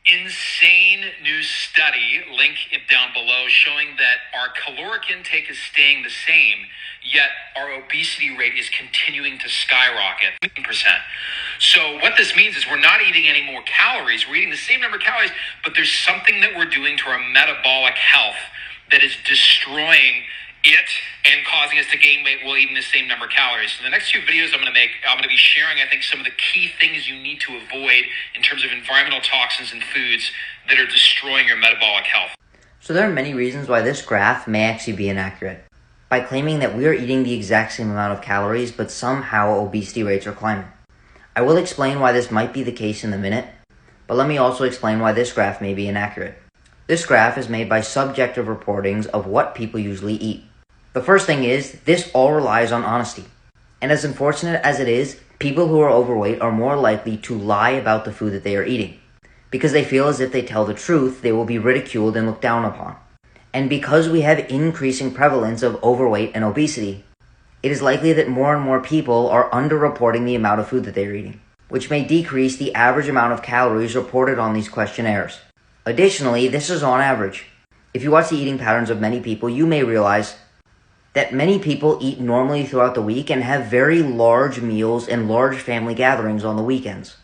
insane new study, link it down below, showing that our caloric intake is staying the same, yet our obesity rate is continuing to skyrocket 15%. So what this means is we're not eating any more calories. We're eating the same number of calories, but there's something that we're doing to our metabolic health that is destroying it and causing us to gain weight while eating the same number of calories. So the next few videos I'm going to be sharing, I think, some of the key things you need to avoid in terms of environmental toxins and foods that are destroying your metabolic health. So there are many reasons why this graph may actually be inaccurate. By claiming that we are eating the exact same amount of calories, but somehow obesity rates are climbing. I will explain why this might be the case in a minute, but let me also explain why this graph may be inaccurate. This graph is made by subjective reportings of what people usually eat. The first thing is, this all relies on honesty. And as unfortunate as it is, people who are overweight are more likely to lie about the food that they are eating, because they feel as if they tell the truth, they will be ridiculed and looked down upon. And because we have increasing prevalence of overweight and obesity, it is likely that more and more people are underreporting the amount of food that they are eating, which may decrease the average amount of calories reported on these questionnaires. Additionally, this is on average. If you watch the eating patterns of many people, you may realize that many people eat normally throughout the week and have very large meals and large family gatherings on the weekends.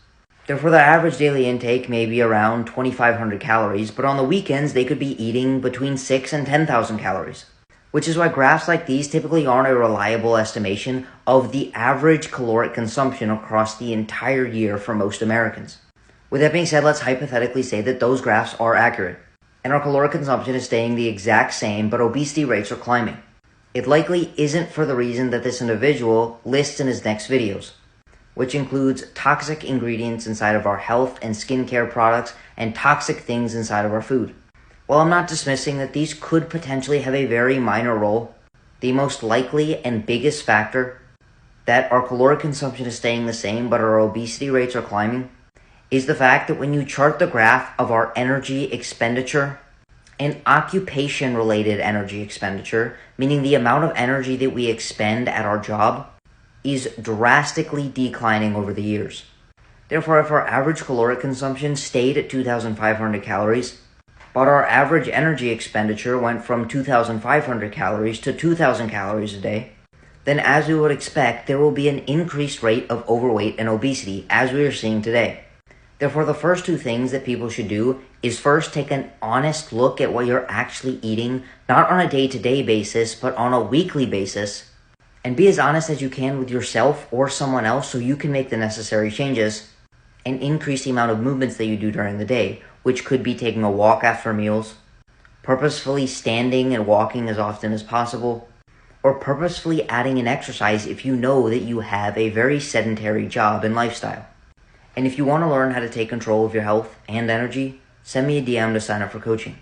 Therefore, the average daily intake may be around 2,500 calories, but on the weekends they could be eating between 6,000 and 10,000 calories, which is why graphs like these typically aren't a reliable estimation of the average caloric consumption across the entire year for most Americans. With that being said, let's hypothetically say that those graphs are accurate, and our caloric consumption is staying the exact same, but obesity rates are climbing. It likely isn't for the reason that this individual lists in his next videos, which includes toxic ingredients inside of our health and skincare products and toxic things inside of our food. While I'm not dismissing that these could potentially have a very minor role, the most likely and biggest factor that our caloric consumption is staying the same but our obesity rates are climbing is the fact that when you chart the graph of our energy expenditure and occupation-related energy expenditure, meaning the amount of energy that we expend at our job, is drastically declining over the years. Therefore, if our average caloric consumption stayed at 2,500 calories, but our average energy expenditure went from 2,500 calories to 2,000 calories a day, then as we would expect, there will be an increased rate of overweight and obesity, as we are seeing today. Therefore, the first two things that people should do is first take an honest look at what you're actually eating, not on a day-to-day basis, but on a weekly basis, and be as honest as you can with yourself or someone else so you can make the necessary changes and increase the amount of movements that you do during the day, which could be taking a walk after meals, purposefully standing and walking as often as possible, or purposefully adding an exercise if you know that you have a very sedentary job and lifestyle. And if you want to learn how to take control of your health and energy, send me a DM to sign up for coaching.